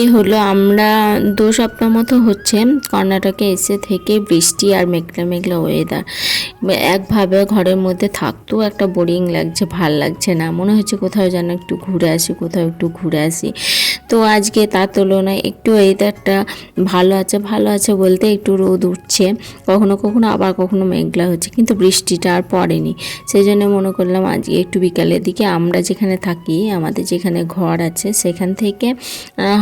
এই হলো আমরা 2 সপ্তাহ মতো হচ্ছে কর্ণাটকে এসে থেকে বৃষ্টি আর মেঘলা মেঘলা ওয়েদার। একভাবে ঘরের মধ্যে থাকতেও একটা বোরিং লাগছে, ভাল লাগছে না, মনে হচ্ছে কোথাও যেন একটু ঘুরে আসি, কোথাও একটু ঘুরে আসি। তো আজকে তার তুলনায় একটু ওয়েদারটা ভালো আছে বলতে একটু রোদ উঠছে, কখনো কখনো আবার কখনো মেঘলা হচ্ছে, কিন্তু বৃষ্টিটা আর পড়েনি। সেই জন্য মনে করলাম আজকে একটু বিকালের দিকে আমরা যেখানে থাকি, আমাদের যেখানে ঘর আছে সেখান থেকে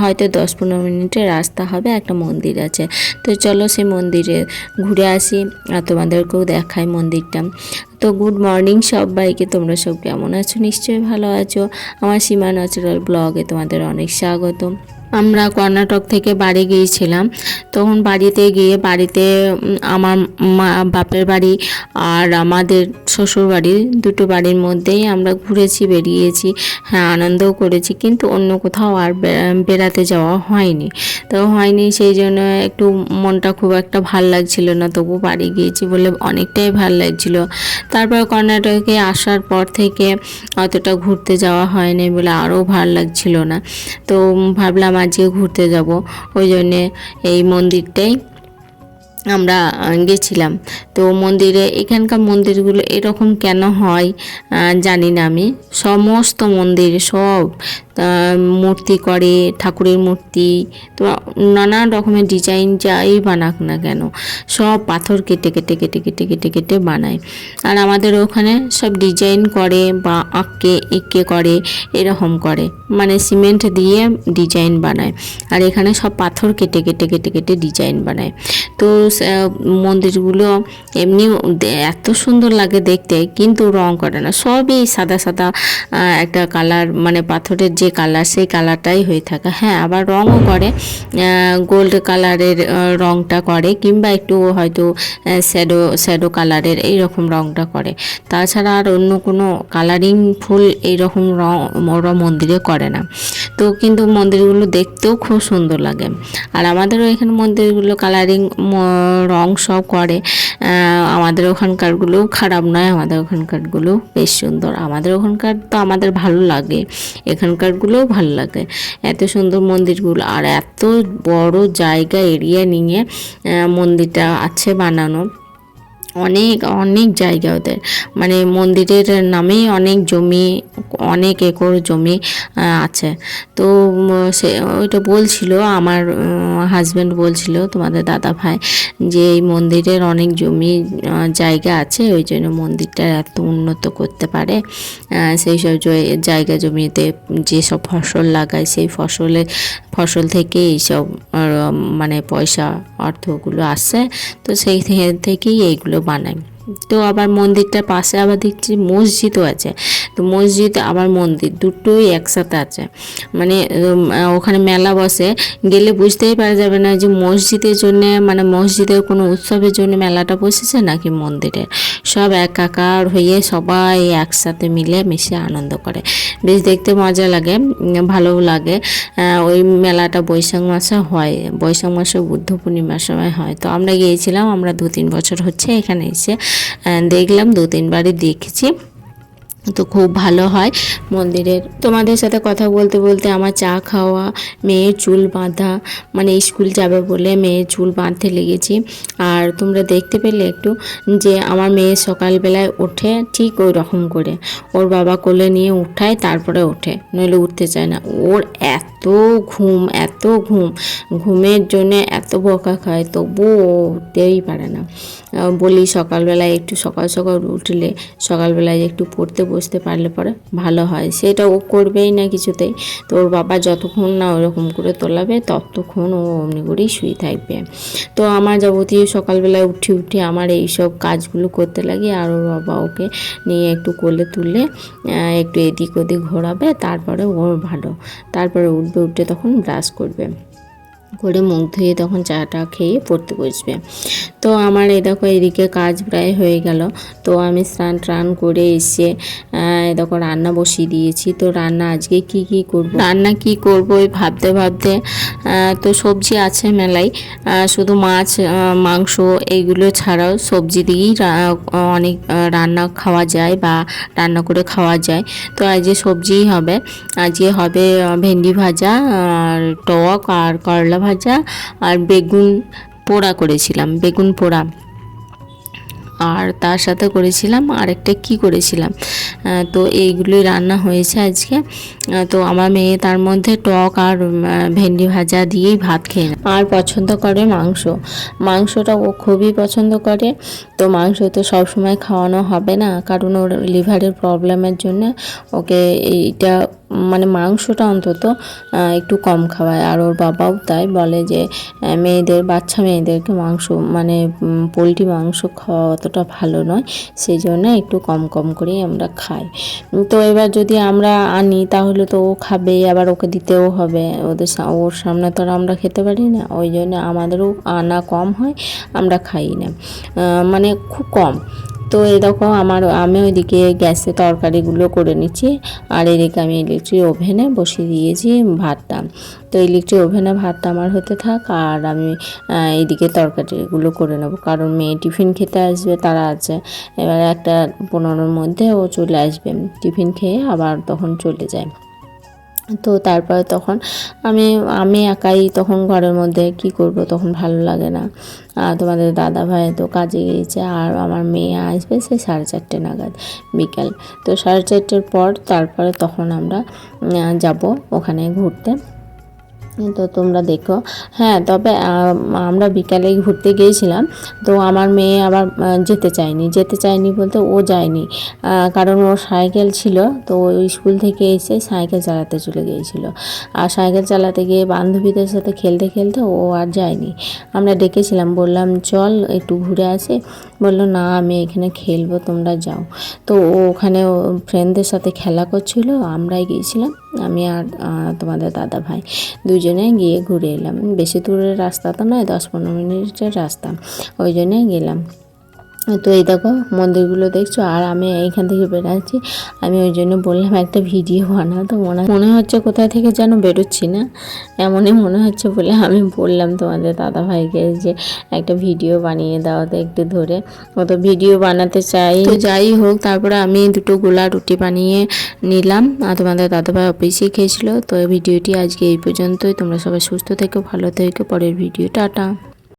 হয়তো 10-15 মিনিটের রাস্তা হবে, একটা মন্দির আছে। তো চলো সেই মন্দিরে ঘুরে আসি আর তোমাদেরকেও দেখাই মন্দিরটা। তো গুড মর্নিং সবাইকে, তোমরা সব কেমন আছো? নিশ্চয়ই ভালো আছো। আমার সীমা ন্যাচারাল ব্লগে তোমাদের অনেক স্বাগত। আমরা কর্ণাটক থেকে বাড়ি গিয়েছিলাম, তখন বাড়িতে আমার বাপের বাড়ি আর আমাদের শ্বশুর বাড়ি, দুটো বাড়ির মধ্যেই আমরা ঘুরেছি, বেরিয়েছি, হ্যাঁ আনন্দও করেছি, কিন্তু অন্য কোথাও আর বেড়াতে যাওয়া হয়নি। সেই জন্য একটু মনটা খুব একটা ভাল লাগছিল না, তবু বাড়ি গিয়েছি বলে অনেকটাই ভাল লাগছিল। তারপর কর্ণাটকে আসার পর থেকে অতটা ঘুরতে যাওয়া হয়নি বলে আরও ভাল লাগছিল না। তো ভাবলাম আজকে ঘুরতে যাব, ওই জন্যে এই মন্দিরটাই আমরা গেছিলাম। তো এখানকার মন্দিরগুলো এরকম কেন হয় জানি না আমি। সমস্ত মন্দির সব মূর্তি করে, ঠাকুরের মূর্তি, তো নানান রকমের ডিজাইন যাই বানাক না কেন, সব পাথর কেটে কেটে কেটে কেটে কেটে কেটে বানায়। আর আমাদের ওখানে সব ডিজাইন করে বা এঁকে করে, এরকম করে, মানে সিমেন্ট দিয়ে ডিজাইন বানায়, আর এখানে সব পাথর কেটে কেটে কেটে কেটে ডিজাইন বানায়। তো মন্দিরগুলো এমনি এত সুন্দর লাগে দেখতে, কিন্তু রং করে না, সবই সাদা সাদা একটা কালার, মানে পাথরের যে কালার সেই কালারটাই হয়ে থাকে। হ্যাঁ, আবার রঙও করে, গোল্ড কালারের রংটা করে, কিংবা একটু হয়তো শ্যাডো কালারের এইরকম রংটা করে। তাছাড়া আর অন্য কোনো কালারিং ফুল এইরকম রং ওরা মন্দিরে করে না। তো কিন্তু মন্দিরগুলো দেখতেও খুব সুন্দর লাগে। আর আমাদেরও এখানে মন্দিরগুলো কালারিং রং সব করে। আমাদের ওখানকারগুলোও খারাপ নয়, আমাদের ওখানকারগুলো বেশ সুন্দর। আমাদের ভালো লাগে, এখানকারগুলোও ভালো লাগে। এত সুন্দর মন্দিরগুলো, আর এত বড় জায়গা এরিয়া নিয়ে মন্দিরটা আছে বানানো। অনেক অনেক জায়গা ওদের, মানে মন্দিরের নামেই অনেক জমি, অনেক একর জমি আছে। তো সে ওইটা বলছিল আমার হাজব্যান্ড বলছিল, তোমাদের দাদা ভাই, যে এই মন্দিরের অনেক জমি জায়গা আছে, ওই জন্য মন্দিরটা এত উন্নত করতে পারে। সেই সব জায়গা জমিতে যেসব ফসল লাগায়, সেই ফসল থেকে এইসব মানে পয়সা অর্থগুলো আসে, তো সেই থেকেই এইগুলো বানায়। তো আবার মন্দিরটার পাশে আবার দেখছি মসজিদও আছে। তো মসজিদ আবার মন্দির দুটোই একসাথে আছে, মানে ওখানে মেলা বসে, গেলে বুঝতেই পারা যাবে না যে মসজিদের জন্যে, মানে মসজিদের কোনো উৎসবের জন্য মেলাটা বসেছে নাকি মন্দিরের। সব একাকার হয়ে সবাই একসাথে মিলে মিশে আনন্দ করে, বেশ দেখতে মজা লাগে, ভালোও লাগে। ওই মেলাটা বৈশাখ মাসে হয়, বৈশাখ মাসে বুদ্ধ পূর্ণিমার সময় হয়। তো আমরা গিয়েছিলাম, আমরা 2-3 বছর হচ্ছে এখানে এসে দেখলাম, 2-3 বারই দেখেছি। তো খুব ভালো হয় মন্দিরের। তোমাদের সাথে কথা বলতে বলতে আমার চা খাওয়া, মেয়ের চুল বাঁধা, মানে স্কুল যাবে বলে মেয়ের চুল বাঁধতে লেগেছি। আর তোমরা দেখতে পেলে একটু যে আমার মেয়ে সকালবেলায় ওঠে ঠিক ওই রকম করে, ওর বাবা কোলে নিয়ে উঠায়, তারপরে ওঠে, নইলে উঠতে চায় না। ওর এত ঘুমের জন্যে এত বকা খায়, তবুও ও উঠতেই পারে না। বলি সকালবেলায় একটু সকাল উঠলে, সকালবেলায় একটু পড়তে বসতে পারলে পরে ভালো হয়, সেটা ও করবেই না কিছুতেই। তো ওর বাবা যতক্ষণ না ওরকম করে তোলাবে ততক্ষণ ও অমনি করেই শুয়ে থাকবে। তো আমার যাবতীয় সকালবেলায় উঠে আমার এই সব কাজগুলো করতে লাগে, আর ওর বাবা ওকে নিয়ে একটু কোলে তুলে একটু এদিক ওদিক ঘোরাবে, তারপরে ওর ভালো, তারপরে উঠে তখন ব্রাশ করবে। করে মুখ ধুয়ে তখন চাটা খেয়ে পড়তে বসবে। তো আমার এই দেখো এদিকে কাজ প্রায় হয়ে গেল। তো আমি স্নান টান করে এসে দেখো রান্না বসিয়ে দিয়েছি। তো রান্না আজকে কি করব, রান্না কি করব ওই ভাবতে ভাবতে তো সবজি আছে মেলাই, শুধু মাছ মাংস এইগুলো ছাড়াও সবজি দিয়েই অনেক রান্না খাওয়া যায় বা রান্না করে খাওয়া যায়। তো আজকে সবজিই হবে, আজকে হবে ভেন্ডি ভাজা আর টক আর করলা ভাজা আর বেগুন পোড়া করেছিলাম, বেগুন পোড়া। আর তার সাথে করেছিলাম আরেকটা কি করেছিলাম, তো এইগুলোই রান্না হয়েছে আজকে। তো আমার মেয়ে তার মধ্যে টক আর ভেন্ডি ভাজা দিয়েই ভাত খেয়ে নেয়। আর পছন্দ করে মাংস, মাংসটা ও খুবই পছন্দ করে। তো মাংস তো সবসময় খাওয়ানো হবে না, কারণ ওর লিভারের প্রবলেমের জন্য ওকে এইটা মানে মাংসটা অন্তত একটু কম খাওয়ায়। আর ওর বাবাও তাই বলে যে মেয়েদের, বাচ্চা মেয়েদেরকে মাংস মানে পোলট্রি মাংস খাওয়া অতটা ভালো নয়, সেই জন্য একটু কম কম করেই আমরা খাই। তো এবার যদি আমরা আনি তাহলে তো ও খাবে, আবার ওকে দিতেও হবে, ওর সামনে তো আর আমরা খেতে পারি না, ওই জন্য আমাদেরও আনা কম হয়, আমরা খাই না, মানে খুব কম। তো এই দেখো আমি ওইদিকে গ্যাসে তরকারিগুলো করে নিচ্ছি, আর এদিকে আমি ইলেকট্রিক ওভেনে বসিয়ে দিয়েছি ভাতটা। তো ইলেকট্রিক ওভেনে ভাতটা আমার হতে থাক, আর আমি এইদিকে তরকারিগুলো করে নেবো, কারণ মেয়ে টিফিন খেতে আসবে, তারা আছে এবার 1:15 মধ্যে ও চলে আসবে, টিফিন খেয়ে আবার তখন চলে যায়। তো তারপরে তখন আমি একাই তখন ঘরের মধ্যে কি করব, তখন ভালো লাগে না। আর তোমাদের দাদা ভাই তো কাজে গিয়েছে, আর আমার মেয়ে আসবে সে 4:30 নাগাদ বিকাল। তো 4:30 পর তারপরে তখন আমরা যাব ওখানে ঘুরতে। তো তোমরা দেখো। হ্যাঁ, তবে আমরা বিকালে ঘুরতে গিয়েছিলাম, তো আমার মেয়ে আবার যেতে চায়নি বলতে ও যায়নি, কারণ ওর সাইকেল ছিল, তো ওই স্কুল থেকে এসে সাইকেল চালাতে চলে গিয়েছিল। আর সাইকেল চালাতে গিয়ে বান্ধবীদের সাথে খেলতে খেলতে ও আর যায়নি। আমরা ডেকেছিলাম, বললাম চল একটু ঘুরে আসি, বললো না আমি এখানে খেলবো, তোমরা যাও। তো ও ওখানে ফ্রেন্ডদের সাথে খেলা করছিল, আমরাই গিয়েছিলাম, আমি আর তোমাদের দাদা ভাই দুজনে গিয়ে ঘুরে এলাম। বেশি দূরের রাস্তা তো নয়, 10-15 মিনিটের রাস্তা, ওই জন্যে গেলাম। তো এই দেখো মন্দিরগুলো দেখছো, আর আমি এইখান থেকে বেরোচ্ছি, আমি ওই জন্য বললাম একটা ভিডিও বানাতো, মনে হচ্ছে কোথায় থেকে যেন বেরোচ্ছি না, এমনই মনে হচ্ছে বলে আমি বললাম তোমাদের দাদা ভাইকে যে একটা ভিডিও বানিয়ে দাও তো একটু ধরে। ও তো ভিডিও বানাতে চাই। তো যাই হোক, তারপরে আমি 2 গোলা রুটি বানিয়ে নিলাম, আর তোমাদের দাদা ভাই অফিসে খেয়েছিল। তো ভিডিওটি আজকে এই পর্যন্তই, তোমরা সবাই সুস্থ থেকো, ভালো থেকো, পরের ভিডিও টাটা।